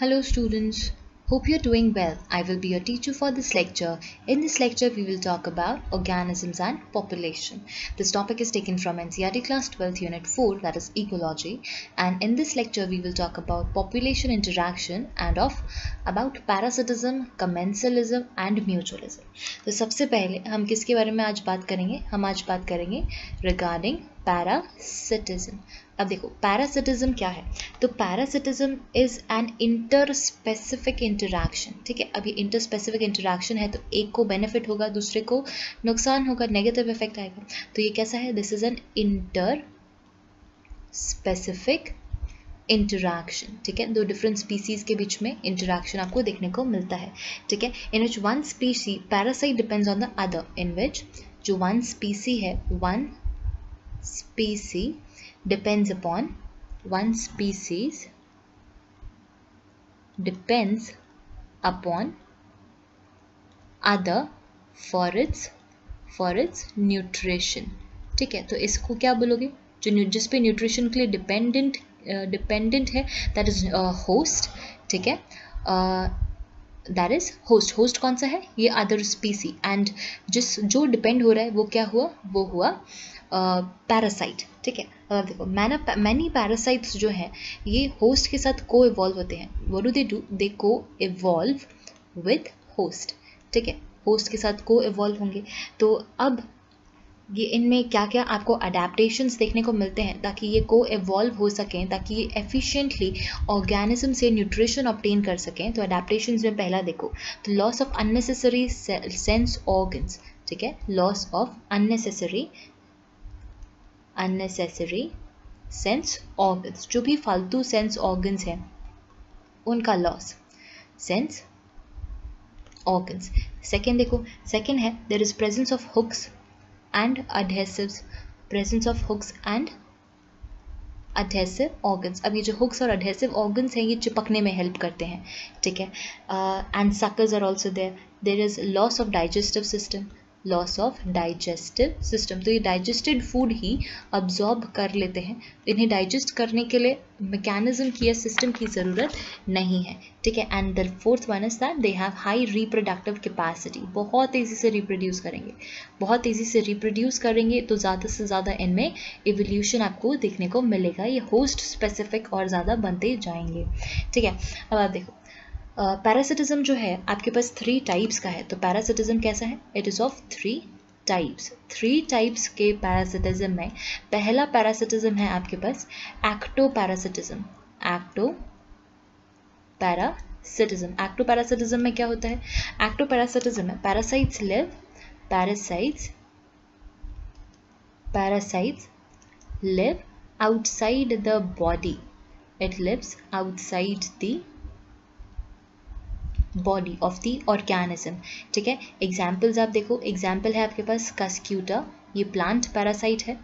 Hello students, hope you're doing well. I will be your teacher for this lecture. In this lecture, we will talk about organisms and population. This topic is taken from NCERT class 12th unit 4, that is ecology. And in this lecture, we will talk about population interaction and about parasitism, commensalism and mutualism. तो सबसे पहले हम किसके बारे में आज बात करेंगे? हम आज बात करेंगे regarding parasitism. अब देखो पैरासिटिज्म क्या है, तो parasitism is an interspecific interaction. ठीक है, अब ये इंटरस्पेसिफिक इंटरैक्शन है तो एक को बेनिफिट होगा, दूसरे को नुकसान होगा, नेगेटिव इफेक्ट आएगा. तो ये कैसा है? This is an inter specific interaction. ठीक है, दो डिफरेंट स्पीसीज के बीच में इंटरैक्शन आपको देखने को मिलता है. ठीक है, in which one species parasite depends on the other, in which जो वन स्पीसी है, one species depends upon one species depends upon other for its nutrition. ठीक है, तो इसको क्या बोलोगे? जो जिस पे न्यूट्रिशन के लिए डिपेंडेंट है, दैट इज होस्ट. ठीक है, दैट इज होस्ट. होस्ट कौन सा है? ये अदर स्पीसी. एंड जो डिपेंड हो रहा है वो क्या हुआ? वो हुआ पैरासाइट. ठीक है, अब देखो मैनी पैरासाइट्स जो हैं ये होस्ट के साथ को इवॉल्व होते हैं. What do they do? They coevolve with host. ठीक है, होस्ट के साथ को इवॉल्व होंगे. तो अब ये इनमें क्या क्या आपको अडेप्टेशंस देखने को मिलते हैं ताकि ये को इवॉल्व हो सकें, ताकि ये एफिशिएंटली ऑर्गेनिज्म से न्यूट्रिशन ऑब्टेन कर सकें. तो अडेप्टेशंस में पहला देखो तो loss of unnecessary sense organs. ठीक है, loss of unnecessary sense organs, जो भी फालतू सेंस ऑर्गन्स हैं उनका लॉस, सेंस ऑर्गन्स. सेकेंड देखो, सेकेंड है there is presence of hooks and adhesives. Presence of hooks and adhesive organs. अब ये जो हुक्स और एडहेसिव ऑर्गन्स हैं ये चिपकने में हेल्प करते हैं. ठीक है, and suckers are also there. There is loss of digestive system, loss of digestive system. तो ये डाइजेस्टेड फूड ही अब्जॉर्ब कर लेते हैं. इन्हें डाइजेस्ट करने के लिए मैकेनिज्म की या सिस्टम की ज़रूरत नहीं है. ठीक है, and the fourth one is that they have high reproductive capacity. बहुत तेज़ी से रिप्रोड्यूस करेंगे, बहुत तेज़ी से रिप्रोड्यूस करेंगे तो ज़्यादा से ज़्यादा इनमें इवोल्यूशन आपको देखने को मिलेगा. ये होस्ट स्पेसिफिक और ज़्यादा बनते जाएंगे. ठीक है, अब आप देखो पैरासिटिज्म जो है आपके पास 3 टाइप्स का है. तो पैरासिटिज्म कैसा है? It is of 3 types. 3 types के पैरासिटिज्म में पहला पैरासिटिज्म है आपके पास ectoparasitism. Ectoparasitism. Ectoparasitism में क्या होता है? एक्टो पैरासिटिज्म में parasites live outside the body. It lives outside the body of the organism. ठीक है, एग्जाम्पल्स आप देखो. एग्जाम्पल है आपके पास कस्क्यूटा. ये प्लांट पैरासाइट है.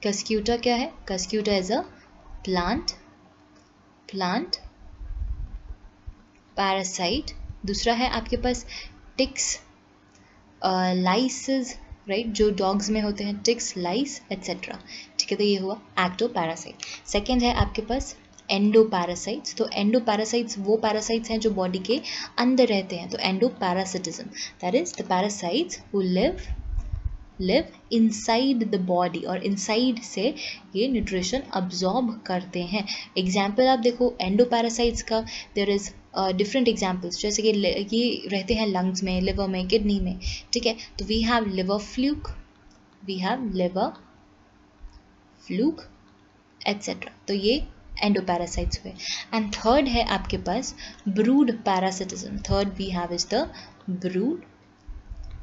कस्क्यूटा क्या है? Cuscuta is a plant parasite. दूसरा है आपके पास टिक्स, लाइसेस, राइट, जो डॉग्स में होते हैं, टिक्स, लाइस एट्सेट्रा. ठीक है, तो ये हुआ एक्टो पैरासाइट. सेकेंड है आपके पास एंडोपैरासाइट्स. तो एंडोपैरासाइट्स वो पैरासाइट्स हैं जो बॉडी के अंदर रहते हैं. तो endoparasitism, that is the parasites who live inside the body, और इनसाइड से ये न्यूट्रिशन अब्जॉर्ब करते हैं. एग्जाम्पल आप देखो एंडोपैरासाइट्स का. देयर इज डिफरेंट एग्जाम्पल्स, जैसे कि ये रहते हैं लंग्स में, लिवर में, किडनी में. ठीक है, तो we have liver fluke etcetera. तो ये एंडोपैरासाइट्स हुए. एंड थर्ड है आपके पास brood parasitism. Third we have is the brood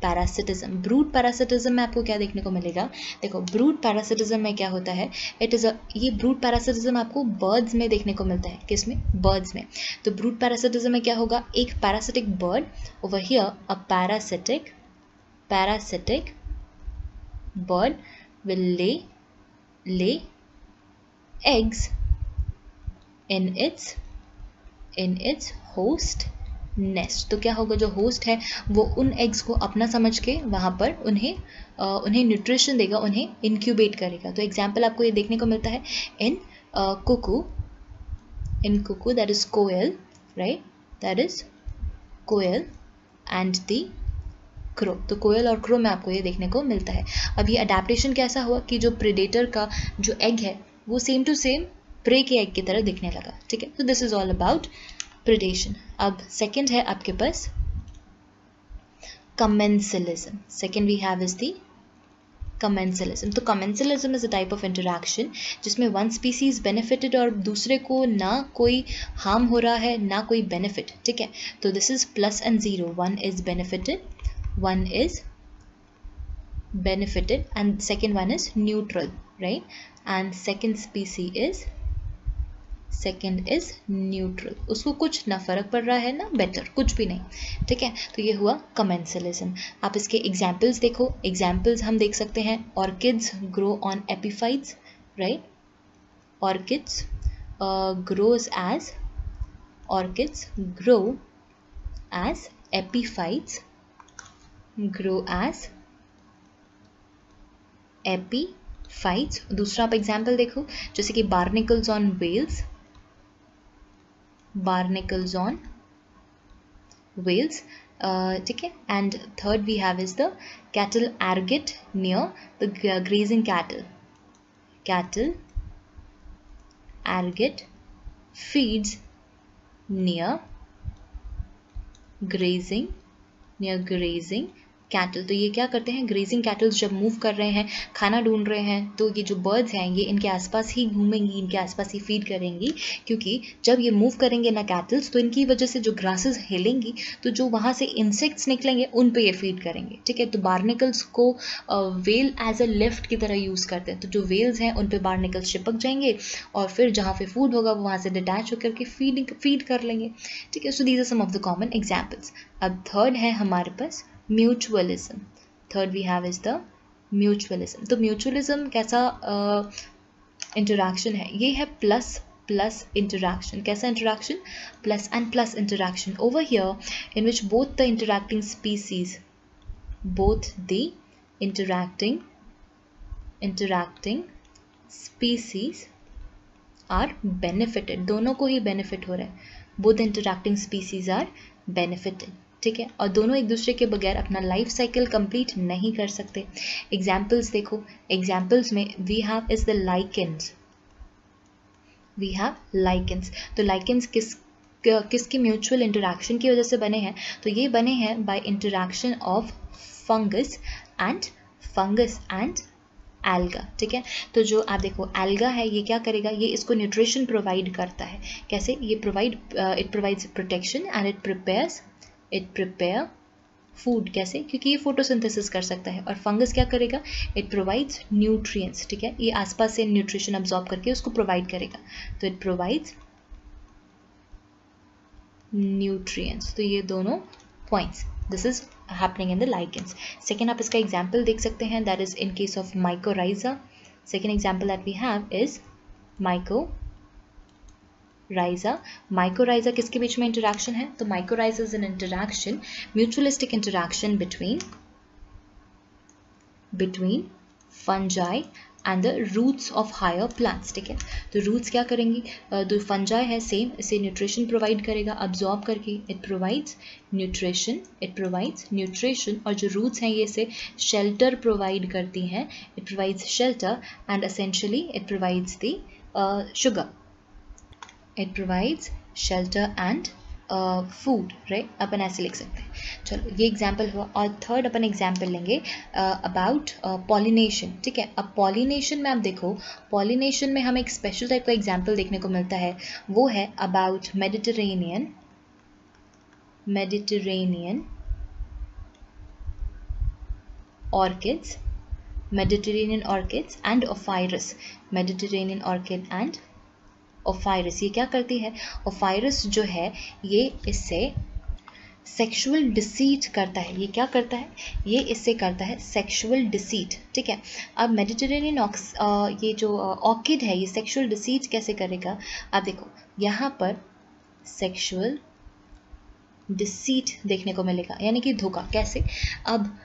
parasitism. Brood parasitism में आपको क्या देखने को मिलेगा? देखो ब्रूड पैरासिटिज्म में क्या होता है? इट इज ये ब्रूड पैरासिटिज्म आपको बर्ड्स में देखने को मिलता है. किसमें? बर्ड्स में. तो ब्रूड पैरासिटिज्म में क्या होगा? एक parasitic bird, over here a parasitic bird will lay eggs in its host nest. तो क्या होगा? जो होस्ट है वो उन एग्स को अपना समझ के वहाँ पर उन्हें न्यूट्रिशन देगा, उन्हें इंक्यूबेट करेगा. तो एग्जाम्पल आपको ये देखने को मिलता है इन Kuku in cuckoo, that is quail, right? That is quail and the crow. तो कोयल और क्रो में आपको ये देखने को मिलता है. अब ये अडेप्टेशन कैसा हुआ कि जो प्रेडेटर का जो एग है वो सेम टू सेम प्रे के एग की तरह दिखने लगा. ठीक है, तो this is all about predation. अब सेकंड है आपके पास commensalism. Second we have is the commensalism. तो commensalism is a type of interaction जिसमें one species benefited और दूसरे को ना कोई harm हो रहा है ना कोई benefit. ठीक है, तो this is plus and zero. One is benefited, one is benefited and second one is neutral, right? And second is neutral. उसको कुछ ना फर्क पड़ रहा है ना बेटर, कुछ भी नहीं. ठीक है, तो ये हुआ commensalism. आप इसके एग्जाम्पल्स देखो. एग्जाम्पल्स हम देख सकते हैं. Orchids grow on epiphytes, right? Orchids grows as epiphytes, दूसरा आप एग्जाम्पल देखो जैसे कि barnacles on whales, ठीक है. And third we have is the cattle ergot near the grazing cattle ergot feeds near grazing cattle. तो ये क्या करते हैं, ग्रेजिंग कैटल्स जब मूव कर रहे हैं, खाना ढूंढ रहे हैं, तो ये जो बर्ड्स हैं ये इनके आसपास ही घूमेंगी, इनके आसपास ही फीड करेंगी, क्योंकि जब ये मूव करेंगे ना कैटल्स, तो इनकी वजह से जो ग्रासेस हिलेंगी तो जो वहाँ से इंसेक्ट्स निकलेंगे उन पे ये फीड करेंगे. ठीक है, तो बार्निकल्स को वेल एज अ लिफ्ट की तरह यूज़ करते हैं. तो जो वेल्स हैं उन पे बार्निकल्स चिपक जाएंगे और फिर जहाँ पे फूड होगा वो वहाँ से डिटैच होकर के फीड कर लेंगे. ठीक है, so these are some of the common examples. अब थर्ड है हमारे पास mutualism. Third we have is the mutualism. तो म्यूचुअलिज्म कैसा इंटरैक्शन है, ये है प्लस interaction. कैसा interaction? Plus and plus interaction. Over here, in which both the interacting species are benefited. दोनों को ही benefit हो रहा है. Both the interacting species are benefited. ठीक है, और दोनों एक दूसरे के बगैर अपना लाइफ साइकिल कंप्लीट नहीं कर सकते. एग्जाम्पल्स देखो. एग्जाम्पल्स में we have is the lichens. तो लाइकेंस किसकी म्यूचुअल इंटरैक्शन की वजह से बने हैं? तो ये बने हैं by interaction of fungus and alga. ठीक है, तो जो आप देखो एल्गा है ये क्या करेगा, ये इसको न्यूट्रिशन प्रोवाइड करता है. कैसे? ये it provides protection and it prepare food. कैसे? क्योंकि ये फोटोसिंथेसिस कर सकता है. और फंगस क्या करेगा? It provides nutrients. ठीक है, ये आसपास से न्यूट्रिशन अब्जॉर्ब करके उसको प्रोवाइड करेगा. तो इट प्रोवाइड्स न्यूट्रिएंट्स. तो ये दोनों points, this is happening in the lichens. Second आप इसका एग्जाम्पल देख सकते हैं, that is in case of mycorrhiza. Second example that we have is mycorrhiza किसके बीच में इंटरैक्शन है? तो mycorrhiza is an interaction, mutualistic interaction between fungi and the roots of higher plants. ठीक है, तो रूट्स क्या करेंगी? जो फंजाई है सेम इसे न्यूट्रिशन प्रोवाइड करेगा अब्जॉर्ब करके. इट प्रोवाइड्स न्यूट्रिशन और जो रूट्स हैं ये इसे शेल्टर प्रोवाइड करती हैं. It provides shelter and essentially it provides the sugar. It provides shelter and food, right? अपन ऐसे लिख सकते हैं. चलो ये एग्जाम्पल हुआ. और थर्ड अपन एग्जाम्पल लेंगे अबाउट पॉलिनेशन. ठीक है, अब पॉलिनेशन में आप देखो, पॉलिनेशन में हमें एक स्पेशल टाइप का एग्जाम्पल देखने को मिलता है. वो है about Mediterranean orchids and ophrys. Mediterranean orchid and ophrys. ये क्या करती है? ओफायरस जो है ये इससे सेक्सुअल डिसीट करता है. ये क्या करता है? ये इससे करता है सेक्सुअल डिसीट. ठीक है, अब मेडिटेरेनियन ये जो ऑर्किड है ये सेक्सुअल डिसीट कैसे करेगा? आप देखो यहाँ पर सेक्सुअल डिसीट देखने को मिलेगा, यानी कि धोखा. कैसे? अब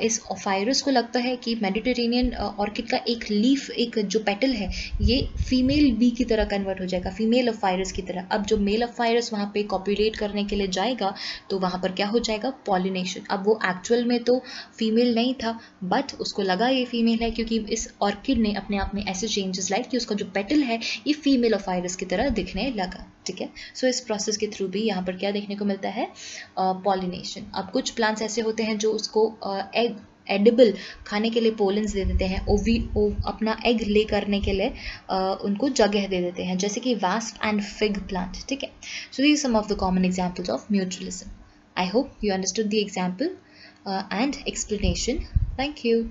इस ऑफायरस को लगता है कि मेडिटेरेनियन ऑर्किड का एक लीफ, एक जो पेटल है, ये फीमेल बी की तरह कन्वर्ट हो जाएगा, फीमेल ऑफायरस की तरह। अब जो मेल ऑफायरस वहाँ पे कॉपुलेट करने के लिए जाएगा तो वहाँ पर क्या हो जाएगा, पॉलिनेशन। अब वो एक्चुअल में तो फीमेल नहीं था, बट उसको लगा ये फीमेल है क्योंकि इस ऑर्किड ने अपने आप में ऐसे चेंजेस लाए कि उसका जो पेटल है ये फीमेल ऑफायरस की तरह दिखने लगा। ठीक है, सो इस प्रोसेस के थ्रू भी यहाँ पर क्या देखने को मिलता है, पॉलिनेशन। अब कुछ प्लांट्स ऐसे होते हैं जो उसको एडिबल खाने के लिए पोलेंस दे देते हैं, अपना एग ले करने के लिए उनको जगह दे देते हैं, जैसे कि वास्प एंड फिग प्लांट। ठीक है, so these some of the common examples of mutualism. I hope you understood the example and explanation. Thank you.